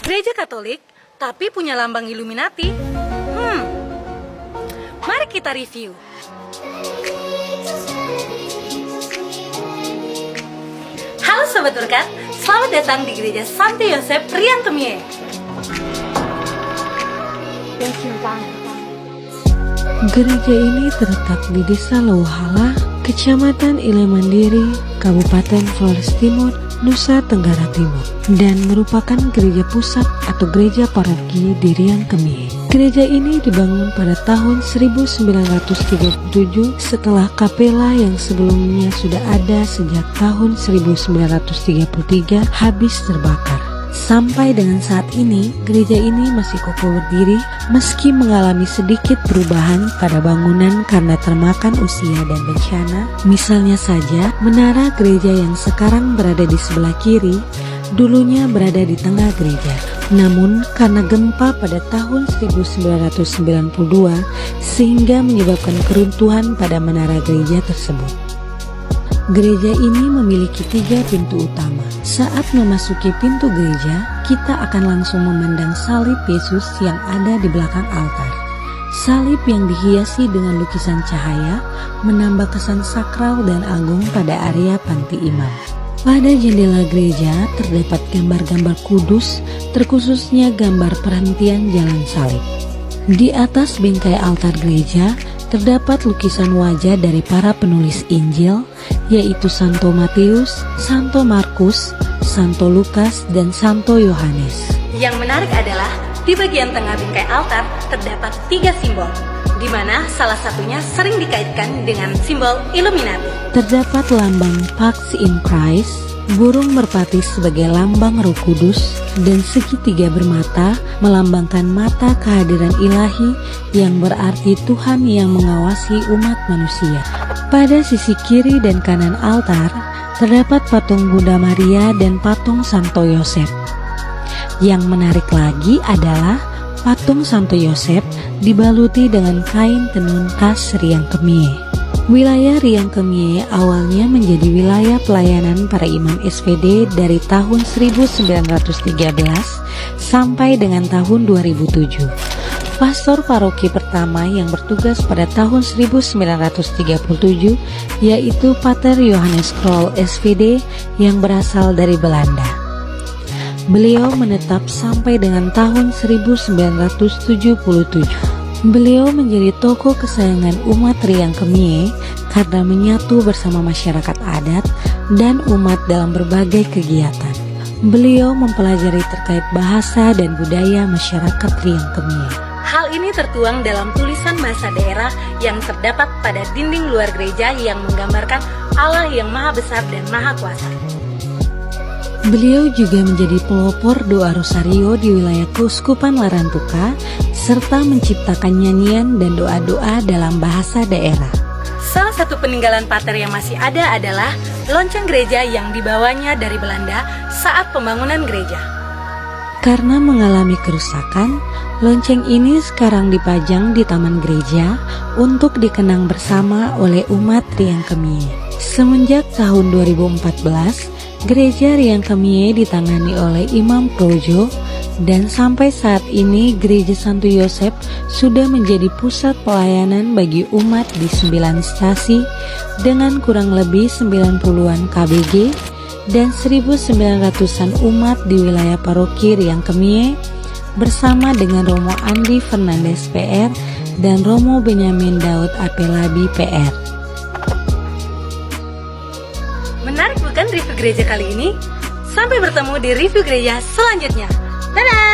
Gereja Katolik, tapi punya lambang Illuminati. Mari kita review. Halo Sobat Berkat, selamat datang di Gereja Santo Yosef Riang Kemie. Gereja ini terletak di Desa Lauhala, Kecamatan Ile Mandiri, Kabupaten Flores Timur, Nusa Tenggara Timur, dan merupakan gereja pusat atau gereja paroki di Riang Kemie. Gereja ini dibangun pada tahun 1937 setelah kapela yang sebelumnya sudah ada sejak tahun 1933 habis terbakar. Sampai dengan saat ini, gereja ini masih kokoh berdiri meski mengalami sedikit perubahan pada bangunan karena termakan usia dan bencana. Misalnya saja, menara gereja yang sekarang berada di sebelah kiri, dulunya berada di tengah gereja. Namun, karena gempa pada tahun 1992 sehingga menyebabkan keruntuhan pada menara gereja tersebut. Gereja ini memiliki 3 pintu utama. Saat memasuki pintu gereja, kita akan langsung memandang salib Yesus yang ada di belakang altar. Salib yang dihiasi dengan lukisan cahaya menambah kesan sakral dan agung pada area panti imam. Pada jendela gereja terdapat gambar-gambar kudus, terkhususnya gambar perhentian jalan salib. Di atas bingkai altar gereja terdapat lukisan wajah dari para penulis Injil, yaitu Santo Matius, Santo Markus, Santo Lukas, dan Santo Yohanes. Yang menarik adalah di bagian tengah bingkai altar terdapat 3 simbol, di mana salah satunya sering dikaitkan dengan simbol Illuminati. Terdapat lambang Pax in Christ, burung merpati sebagai lambang Roh Kudus, dan segitiga bermata melambangkan mata kehadiran ilahi yang berarti Tuhan yang mengawasi umat manusia. Pada sisi kiri dan kanan altar terdapat patung Bunda Maria dan patung Santo Yosef. Yang menarik lagi adalah patung Santo Yosef dibaluti dengan kain tenun khas Riang Kemie. Wilayah Riang Kemie awalnya menjadi wilayah pelayanan para imam SVD dari tahun 1913 sampai dengan tahun 2007. Pastor paroki pertama yang bertugas pada tahun 1937 yaitu Pater Johannes Krol SVD yang berasal dari Belanda. Beliau menetap sampai dengan tahun 1977. Beliau menjadi tokoh kesayangan umat Riang Kemie karena menyatu bersama masyarakat adat dan umat dalam berbagai kegiatan. Beliau mempelajari terkait bahasa dan budaya masyarakat Riang Kemie. Hal ini tertuang dalam tulisan bahasa daerah yang terdapat pada dinding luar gereja yang menggambarkan Allah yang Maha Besar dan Maha Kuasa. Beliau juga menjadi pelopor doa Rosario di wilayah Keuskupan Larantuka, serta menciptakan nyanyian dan doa-doa dalam bahasa daerah. Salah satu peninggalan Pater yang masih ada adalah lonceng gereja yang dibawanya dari Belanda saat pembangunan gereja. Karena mengalami kerusakan, lonceng ini sekarang dipajang di taman gereja untuk dikenang bersama oleh umat Riang Kemie. Semenjak tahun 2014, Gereja Riang Kemie ditangani oleh Imam Projo, dan sampai saat ini Gereja Santo Yosef sudah menjadi pusat pelayanan bagi umat di 9 stasi dengan kurang lebih 90-an KBG dan 1.900-an umat di wilayah paroki Riang Kemie bersama dengan Romo Andi Fernandes PR dan Romo Benyamin Daud Apelabi PR. Menarik bukan review gereja kali ini? Sampai bertemu di review gereja selanjutnya. Dadah!